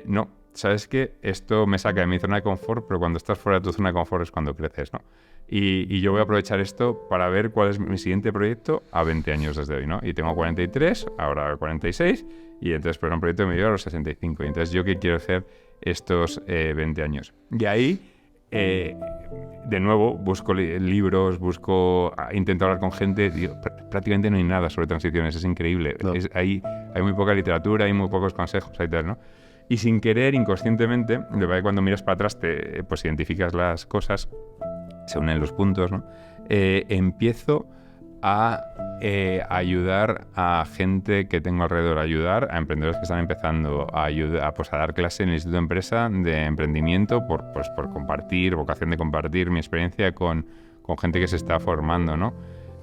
no, ¿sabes qué? Esto me saca de mi zona de confort, pero cuando estás fuera de tu zona de confort es cuando creces, ¿no? Y yo voy a aprovechar esto para ver cuál es mi siguiente proyecto a 20 años desde hoy, ¿no? Y tengo 43, ahora 46, y entonces, por un proyecto me llevo a los 65. Y entonces, ¿yo qué quiero hacer estos 20 años. Y ahí, de nuevo, busco libros, intento hablar con gente. Digo, prácticamente no hay nada sobre transiciones, es increíble. No. Hay muy poca literatura, hay muy pocos consejos, hay tal, ¿no? Y sin querer, inconscientemente, de verdad que cuando miras para atrás, pues identificas las cosas, se unen los puntos, ¿no? Empiezo a ayudar a gente que tengo alrededor, ayudar a emprendedores que están empezando, a dar clase en el Instituto de Empresa de Emprendimiento por compartir, vocación de compartir mi experiencia con gente que se está formando, ¿no?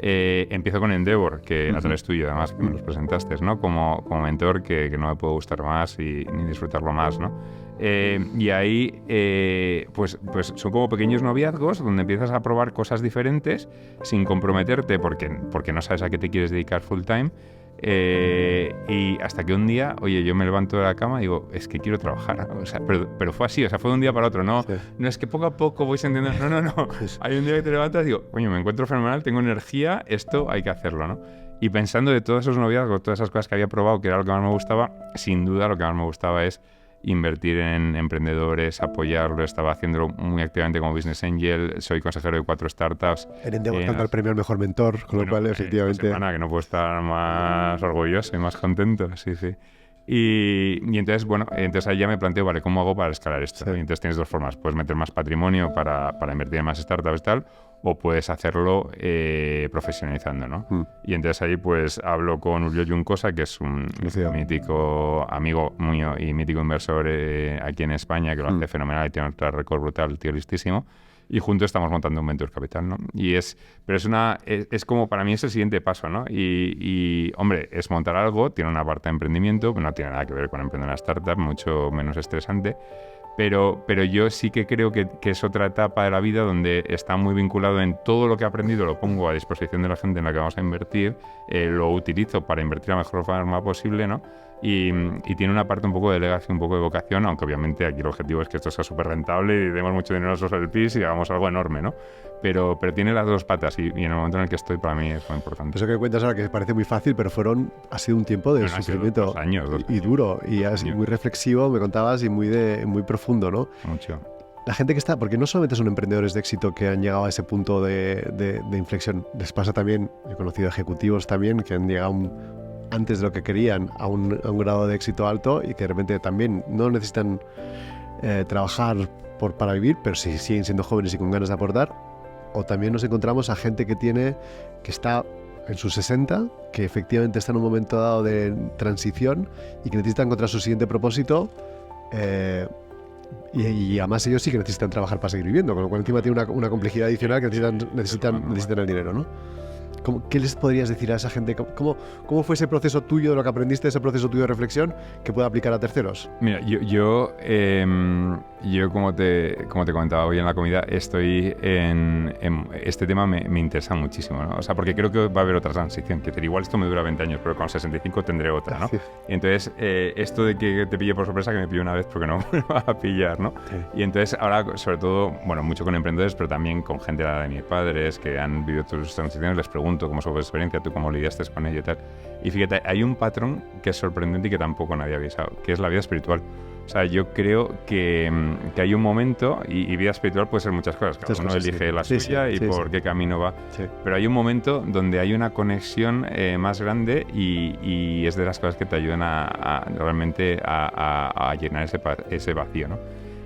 Empiezo con Endeavor, que a través tuyo además, que me los presentaste, ¿no? Como mentor que no me puede gustar más ni disfrutarlo más, ¿no? Y ahí, pues son como pequeños noviazgos donde empiezas a probar cosas diferentes sin comprometerte porque no sabes a qué te quieres dedicar full time. Y hasta que un día, oye, yo me levanto de la cama y digo, es que quiero trabajar. O sea, pero fue así, o sea, fue de un día para otro. No, no es que poco a poco voy sintiendo, no. Hay un día que te levantas y digo, coño, me encuentro fenomenal, tengo energía, esto hay que hacerlo, ¿no? Y pensando de todos esos noviazgos, todas esas cosas que había probado, que era lo que más me gustaba, sin duda lo que más me gustaba es invertir en emprendedores, apoyarlo. Estaba haciéndolo muy activamente como Business Angel. Soy consejero de 4 startups. En Endeavor ganó el premio al mejor mentor, con lo cual, efectivamente... Semana, que no puedo estar más orgulloso y más contento, sí. Y entonces, entonces ahí ya me planteo, vale, ¿cómo hago para escalar esto? Sí. Y entonces tienes 2 formas. Puedes meter más patrimonio para invertir en más startups y tal, o puedes hacerlo profesionalizando, ¿no? Y entonces ahí pues hablo con Ulio Juncosa, que es un mítico amigo mío y mítico inversor aquí en España, que lo hace fenomenal y tiene un track record brutal, tío listísimo. Y juntos estamos montando un Venture Capital, ¿no? Pero es como, para mí es el siguiente paso, ¿no? Y hombre, es montar algo, tiene una parte de emprendimiento, no tiene nada que ver con emprender una startup, mucho menos estresante. Pero yo sí que creo que es otra etapa de la vida donde está muy vinculado en todo lo que he aprendido, lo pongo a disposición de la gente en la que vamos a invertir, lo utilizo para invertir de la mejor forma posible, ¿no? Y tiene una parte un poco de legacy, un poco de vocación, aunque obviamente aquí el objetivo es que esto sea súper rentable y demos mucho dinero a los LPs y hagamos algo enorme, ¿no? Pero tiene las 2 patas y en el momento en el que estoy, para mí es muy importante. Eso que cuentas ahora que parece muy fácil, pero ha sido un tiempo de sufrimiento 2 años, y duro, y muy reflexivo, me contabas, y muy profundo, ¿no? Mucho. La gente que está, porque no solamente son emprendedores de éxito que han llegado a ese punto de inflexión, les pasa también, he conocido ejecutivos también que han llegado antes de lo que querían a un grado de éxito alto y que de repente también no necesitan trabajar para vivir, pero sí siguen siendo jóvenes y con ganas de aportar. O también nos encontramos a gente que está en sus 60, que efectivamente está en un momento dado de transición y que necesitan encontrar su siguiente propósito, y además ellos sí que necesitan trabajar para seguir viviendo, con lo cual encima tiene una complejidad adicional que necesitan el dinero, ¿no? ¿Qué les podrías decir a esa gente? ¿Cómo fue ese proceso tuyo, de lo que aprendiste, ese proceso tuyo de reflexión que pueda aplicar a terceros? Mira, yo como te comentaba hoy en la comida, estoy en este tema me interesa muchísimo, ¿no? O sea, porque creo que va a haber otra transición. Que igual esto me dura 20 años, pero con 65 tendré otra, ¿no? Sí. Entonces, esto de que te pille por sorpresa, que me pilló una vez porque no me va a pillar, ¿no? Sí. Y entonces ahora, sobre todo, mucho con emprendedores, pero también con gente de mis padres que han vivido sus transiciones, les pregunto cómo fue tu experiencia, tú cómo lidiaste con ello y tal. Y fíjate, hay un patrón que es sorprendente y que tampoco nadie ha avisado, que es la vida espiritual. O sea, yo creo que hay un momento, y vida espiritual puede ser muchas cosas, cada uno elige la suya y por qué camino va. Sí. Pero hay un momento donde hay una conexión más grande y es de las cosas que te ayudan realmente a llenar ese vacío, ¿no?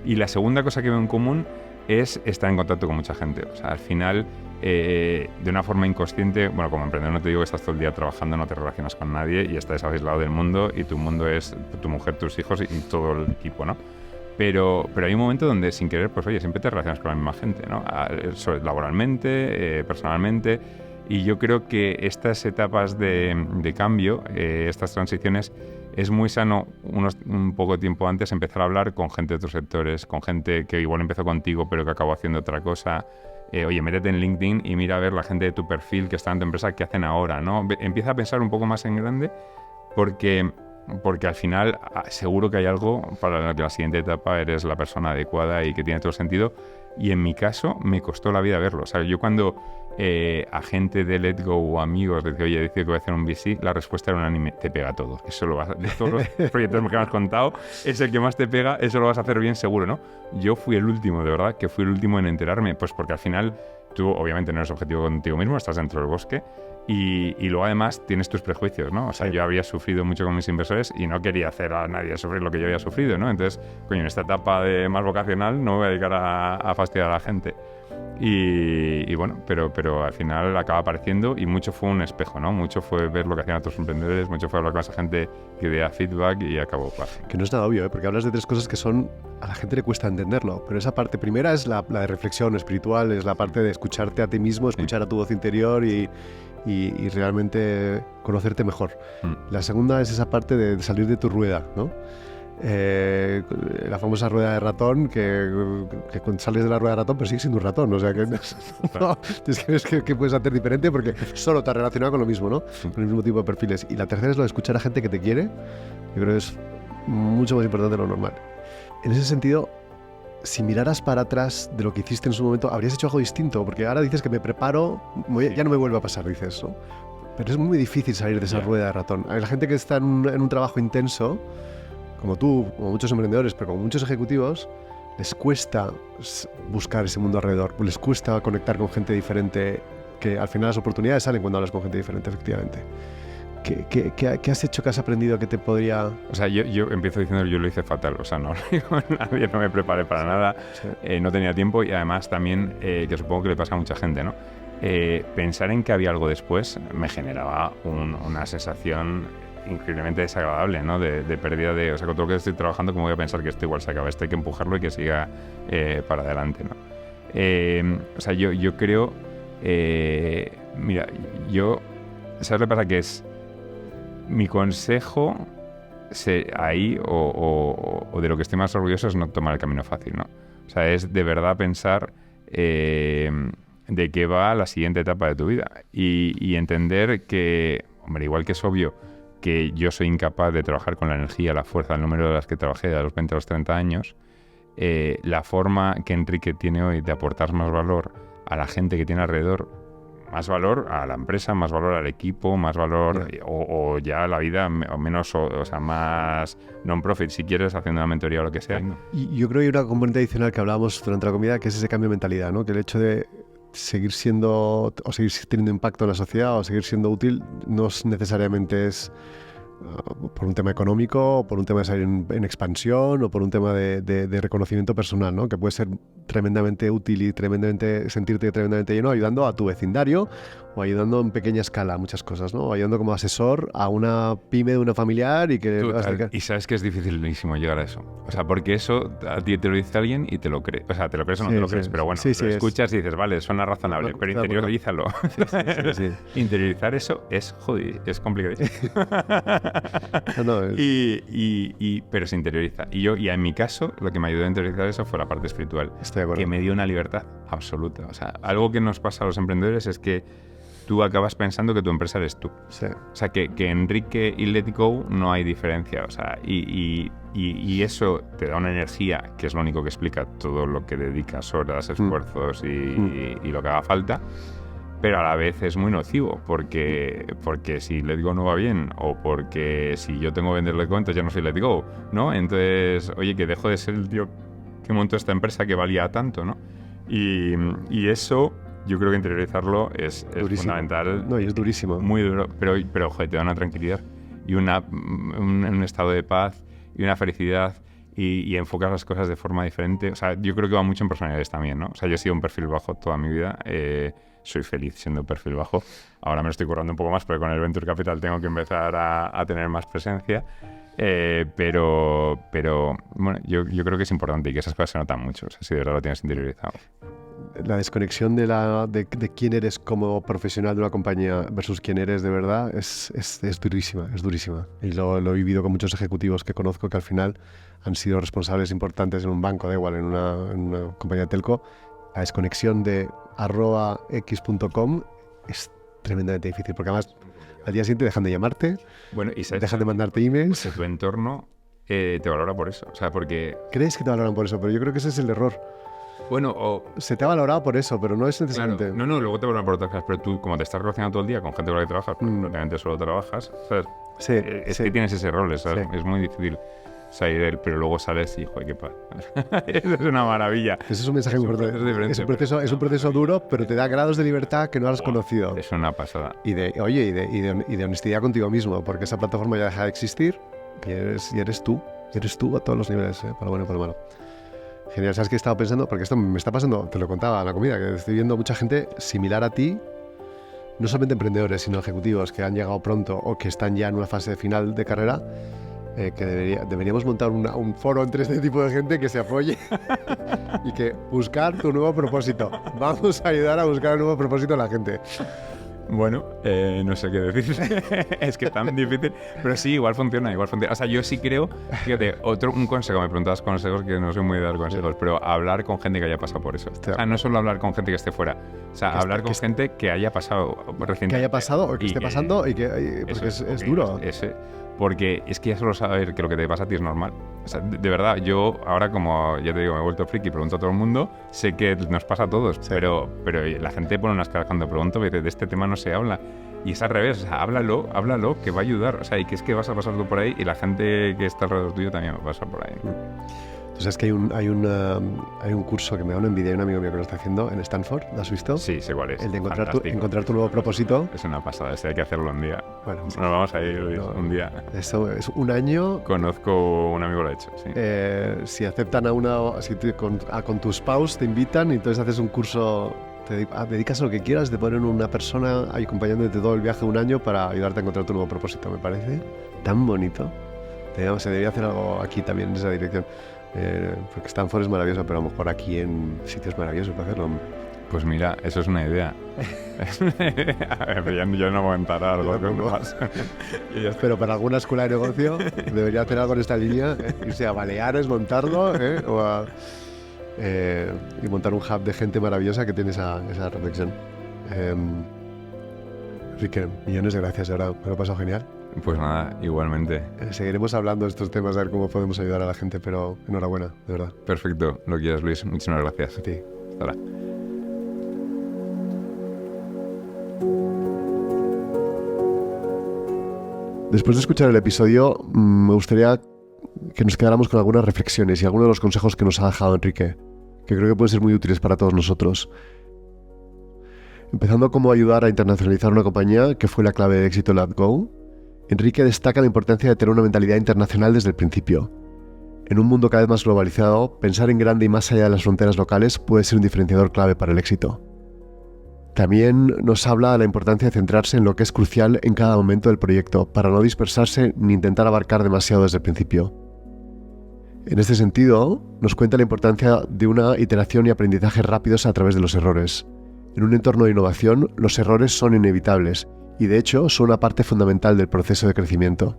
Y la segunda cosa que veo en común es estar en contacto con mucha gente. O sea, al final, de una forma inconsciente, como emprendedor no te digo que estás todo el día trabajando, no te relacionas con nadie y estás aislado del mundo y tu mundo es tu mujer, tus hijos y todo el equipo, ¿no? Pero hay un momento donde sin querer, pues oye, siempre te relacionas con la misma gente, ¿no? Laboralmente, personalmente, y yo creo que estas etapas de cambio, estas transiciones, es muy sano un poco tiempo antes empezar a hablar con gente de otros sectores, con gente que igual empezó contigo pero que acabó haciendo otra cosa. Oye, métete en LinkedIn y mira a ver la gente de tu perfil que está en tu empresa, qué hacen ahora, ¿no? Empieza a pensar un poco más en grande porque al final seguro que hay algo para que la siguiente etapa eres la persona adecuada y que tiene todo el sentido. Y en mi caso me costó la vida verlo. O sea, yo cuando a gente de Letgo o amigos les digo, oye, dice que voy a hacer un VC, la respuesta era unánime, te pega todo. Eso lo vas a, de todos los proyectos que me has contado, es el que más te pega, eso lo vas a hacer bien seguro, ¿no? Yo fui el último, de verdad, que fui el último en enterarme, pues porque al final tú obviamente no eres objetivo contigo mismo, estás dentro del bosque y luego además tienes tus prejuicios, ¿no? O sea, yo había sufrido mucho con mis inversores y no quería hacer a nadie sufrir lo que yo había sufrido, ¿no? Entonces, coño, en esta etapa de más vocacional no me voy a dedicar a fastidiar a la gente. Y bueno, pero al final acaba apareciendo y mucho fue un espejo, ¿no? Mucho fue ver lo que hacían otros emprendedores, mucho fue hablar con esa gente que dé feedback y acabó. Que no es nada obvio, ¿eh? Porque hablas de tres cosas que son... A la gente le cuesta entenderlo, pero esa parte primera es la de reflexión espiritual, es la parte de escucharte a ti mismo, escuchar a tu voz interior y realmente conocerte mejor. La segunda es esa parte de salir de tu rueda, ¿no? La famosa rueda de ratón, que cuando sales de la rueda de ratón pero sigues siendo un ratón, o sea que no, tienes que puedes hacer diferente porque solo te has relacionado con lo mismo, ¿no? Con el mismo tipo de perfiles. Y la tercera es lo de escuchar a gente que te quiere. Yo creo que es mucho más importante de lo normal. En ese sentido, si miraras para atrás de lo que hiciste en su momento, habrías hecho algo distinto, porque ahora dices que me preparo, ya no me vuelve a pasar, dices, ¿no? Pero es muy difícil salir de esa rueda de ratón. Hay la gente que está en un trabajo intenso, como tú, como muchos emprendedores, pero como muchos ejecutivos, les cuesta buscar ese mundo alrededor, les cuesta conectar con gente diferente, que al final las oportunidades salen cuando hablas con gente diferente, efectivamente. ¿Qué has hecho, que has aprendido que te podría...? O sea, yo empiezo diciendo que yo lo hice fatal, o sea, no nadie, no me preparé para nada, sí. No tenía tiempo y además también, que supongo que le pasa a mucha gente, ¿no? Pensar en que había algo después me generaba una sensación increíblemente desagradable, ¿no? De pérdida de... O sea, con todo lo que estoy trabajando, ¿cómo voy a pensar que esto igual se acaba? Esto hay que empujarlo y que siga para adelante, ¿no? O sea, yo creo... mira, ¿sabes lo que pasa? Que es... Mi consejo ahí, o de lo que estoy más orgulloso, es no tomar el camino fácil, ¿no? O sea, es de verdad pensar de qué va la siguiente etapa de tu vida y entender que, hombre, igual que es obvio que yo soy incapaz de trabajar con la energía, la fuerza, el número de las que trabajé de los 20 a los 30 años, la forma que Enrique tiene hoy de aportar más valor a la gente que tiene alrededor, más valor a la empresa, más valor al equipo, más valor o ya a la vida, o menos, o sea, más non-profit, si quieres, haciendo una mentoría o lo que sea. Y yo creo que hay una componente adicional que hablábamos durante la comida, que es ese cambio de mentalidad, ¿no? Que el hecho de seguir siendo, o seguir teniendo impacto en la sociedad, o seguir siendo útil, no necesariamente es por un tema económico, o por un tema de salir en expansión, o por un tema de reconocimiento personal, ¿no? Que puede ser tremendamente útil y sentirte tremendamente lleno ayudando a tu vecindario o ayudando en pequeña escala a muchas cosas, ¿no? O ayudando como asesor a una pyme de una familiar y que... Y sabes que es dificilísimo llegar a eso. O sea, porque eso a ti te lo dice alguien y te lo crees. O sea, te lo crees o no te lo crees, pero bueno, lo escuchas y dices, vale, suena razonable, pero interiorízalo. Interiorizar eso es jodido, es complicadísimo. Pero se interioriza. Y en mi caso, lo que me ayudó a interiorizar eso fue la parte espiritual, que me dio una libertad absoluta. O sea, algo que nos pasa a los emprendedores es que tú acabas pensando que tu empresa eres tú. Sí. O sea, que Enrique y Let Go no hay diferencia. O sea, y eso te da una energía, que es lo único que explica todo lo que dedicas, horas, esfuerzos y lo que haga falta. Pero a la vez es muy nocivo, porque si Let Go no va bien, o porque si yo tengo que vender Let Go, entonces ya no soy Let Go, ¿no? Entonces, oye, que dejo de ser el tío que montó esta empresa que valía tanto, ¿no? Y eso, yo creo que interiorizarlo es fundamental. No, y es durísimo. Muy duro, pero joder, te da una tranquilidad y un estado de paz y una felicidad y enfocas las cosas de forma diferente. O sea, yo creo que va mucho en personalidades también, ¿no? O sea, yo he sido un perfil bajo toda mi vida. Soy feliz siendo un perfil bajo. Ahora me lo estoy currando un poco más porque con el Venture Capital tengo que empezar a tener más presencia. Pero bueno, yo creo que es importante y que esas cosas se notan mucho. O sea, si de verdad lo tienes interiorizado. La desconexión de quién eres como profesional de una compañía versus quién eres de verdad es durísima, es durísima. Y lo he vivido con muchos ejecutivos que conozco que al final han sido responsables importantes en un banco, da igual, en una compañía de telco. La desconexión de @x.com es tremendamente difícil, porque además al día siguiente dejan de llamarte, dejan de mandarte emails. Tu entorno te valora por eso, o sea, porque... Crees que te valoran por eso, pero yo creo que ese es el error. Bueno, o... Se te ha valorado por eso, pero no es necesariamente... Claro. No, luego te valoran por otras cosas, pero tú, como te estás relacionando todo el día con gente con la que trabajas, porque prácticamente solo trabajas, ¿sabes? Sí, es que tienes ese rol, ¿sabes? Sí. Es muy difícil salir de él, pero luego sales y, joder, qué paz. Eso es una maravilla. Ese es un mensaje muy importante. Es Es un proceso duro, pero te da grados de libertad que no has conocido. Es una pasada. Y de honestidad contigo mismo, porque esa plataforma ya deja de existir y eres tú. Eres tú a todos los niveles, para lo bueno y para lo malo. Genial, ¿sabes qué he estado pensando? Porque esto me está pasando, te lo contaba en la comida, que estoy viendo mucha gente similar a ti, no solamente emprendedores, sino ejecutivos que han llegado pronto o que están ya en una fase final de carrera, que deberíamos montar un foro entre este tipo de gente que se apoye y que buscar tu nuevo propósito. Vamos a ayudar a buscar el nuevo propósito a la gente. Bueno, no sé qué decir. Es que es tan difícil. Pero sí, igual funciona. O sea, yo sí creo... Fíjate, un consejo. Me preguntabas consejos, que no soy muy de dar consejos, pero hablar con gente que haya pasado por eso. O sea, no solo hablar con gente que esté fuera. O sea, hablar con gente que haya pasado recientemente. Que haya pasado o que esté pasando porque es duro. Porque es que ya solo saber que lo que te pasa a ti es normal. O sea, de verdad, yo ahora, como ya te digo, me he vuelto friki y pregunto a todo el mundo, sé que nos pasa a todos, sí. pero la gente pone unas caras cuando pregunto, de este tema no se habla. Y es al revés, o sea, háblalo, que va a ayudar. O sea, y que es que vas a pasar tú por ahí y la gente que está alrededor tuyo también va a pasar por ahí. Entonces es que hay un curso que me da una envidia, hay un amigo mío que lo está haciendo en Stanford, ¿lo has visto? Sí, sé cuál es. El de encontrar tu nuevo propósito. Es una pasada, hay que hacerlo un día. Bueno, nos vamos a ir un día. Eso es un año. Conozco un amigo que lo ha hecho, sí. Si aceptan con tu spouse te invitan y entonces haces un curso, te dedicas a lo que quieras, te ponen una persona acompañándote todo el viaje un año para ayudarte a encontrar tu nuevo propósito, me parece tan bonito. Se debería hacer algo aquí también en esa dirección. Porque Stanford es maravilloso, pero a lo mejor aquí en sitios maravillosos para hacerlo. Pues mira, eso es una idea. A ver, yo no voy a entrar a algo más. Pero para alguna escuela de negocio debería hacer algo en esta línea, irse a Baleares, montarlo, y montar un hub de gente maravillosa que tiene esa reflexión. Enrique, millones de gracias, de verdad, me lo he pasado genial. Pues nada, igualmente. Seguiremos hablando de estos temas, a ver cómo podemos ayudar a la gente, pero enhorabuena, de verdad. Perfecto, lo quieras, Luis. Muchísimas gracias. A ti. Hasta ahora. Después de escuchar el episodio, me gustaría que nos quedáramos con algunas reflexiones y algunos de los consejos que nos ha dejado Enrique, que creo que pueden ser muy útiles para todos nosotros. Empezando cómo ayudar a internacionalizar una compañía, que fue la clave de éxito de LetGo, Enrique destaca la importancia de tener una mentalidad internacional desde el principio. En un mundo cada vez más globalizado, pensar en grande y más allá de las fronteras locales puede ser un diferenciador clave para el éxito. También nos habla de la importancia de centrarse en lo que es crucial en cada momento del proyecto, para no dispersarse ni intentar abarcar demasiado desde el principio. En este sentido, nos cuenta la importancia de una iteración y aprendizaje rápidos a través de los errores. En un entorno de innovación, los errores son inevitables y, de hecho, son una parte fundamental del proceso de crecimiento.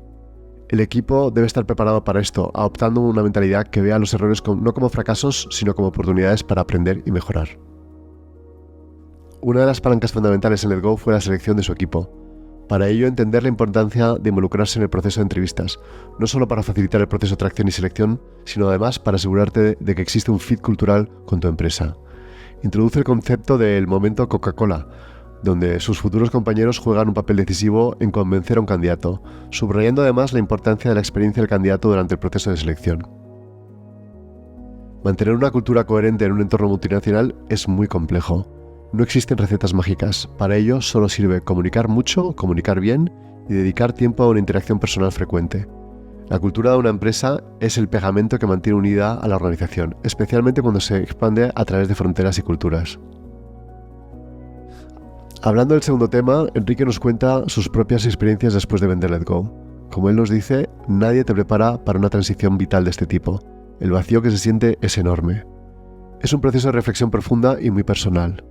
El equipo debe estar preparado para esto, adoptando una mentalidad que vea los errores no como fracasos, sino como oportunidades para aprender y mejorar. Una de las palancas fundamentales en LetGo fue la selección de su equipo. Para ello, entender la importancia de involucrarse en el proceso de entrevistas, no solo para facilitar el proceso de atracción y selección, sino además para asegurarte de que existe un fit cultural con tu empresa. Introduce el concepto del momento Coca-Cola, donde sus futuros compañeros juegan un papel decisivo en convencer a un candidato, subrayando además la importancia de la experiencia del candidato durante el proceso de selección. Mantener una cultura coherente en un entorno multinacional es muy complejo. No existen recetas mágicas. Para ello solo sirve comunicar mucho, comunicar bien y dedicar tiempo a una interacción personal frecuente. La cultura de una empresa es el pegamento que mantiene unida a la organización, especialmente cuando se expande a través de fronteras y culturas. Hablando del segundo tema, Enrique nos cuenta sus propias experiencias después de vender LetGo. Como él nos dice, nadie te prepara para una transición vital de este tipo. El vacío que se siente es enorme. Es un proceso de reflexión profunda y muy personal.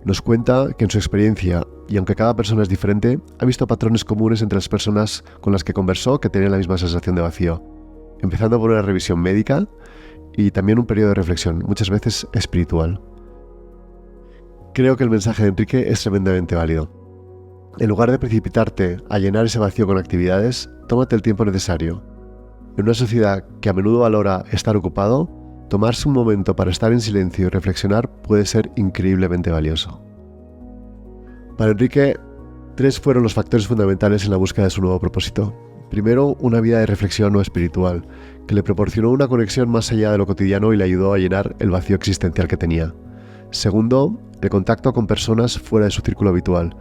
Nos cuenta que en su experiencia, y aunque cada persona es diferente, ha visto patrones comunes entre las personas con las que conversó que tenían la misma sensación de vacío, empezando por una revisión médica y también un periodo de reflexión, muchas veces espiritual. Creo que el mensaje de Enrique es tremendamente válido. En lugar de precipitarte a llenar ese vacío con actividades, tómate el tiempo necesario. En una sociedad que a menudo valora estar ocupado, tomarse un momento para estar en silencio y reflexionar puede ser increíblemente valioso. Para Enrique, 3 fueron los factores fundamentales en la búsqueda de su nuevo propósito. Primero, una vida de reflexión no espiritual, que le proporcionó una conexión más allá de lo cotidiano y le ayudó a llenar el vacío existencial que tenía. Segundo, el contacto con personas fuera de su círculo habitual,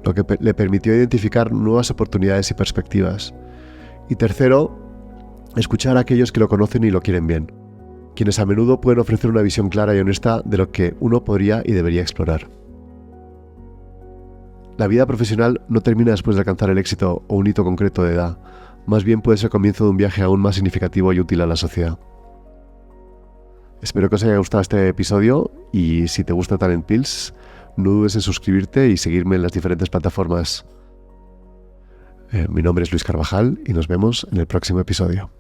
lo que le permitió identificar nuevas oportunidades y perspectivas. Y tercero, escuchar a aquellos que lo conocen y lo quieren bien, quienes a menudo pueden ofrecer una visión clara y honesta de lo que uno podría y debería explorar. La vida profesional no termina después de alcanzar el éxito o un hito concreto de edad, más bien puede ser el comienzo de un viaje aún más significativo y útil a la sociedad. Espero que os haya gustado este episodio y si te gusta Talent Pills, no dudes en suscribirte y seguirme en las diferentes plataformas. Mi nombre es Luis Carvajal y nos vemos en el próximo episodio.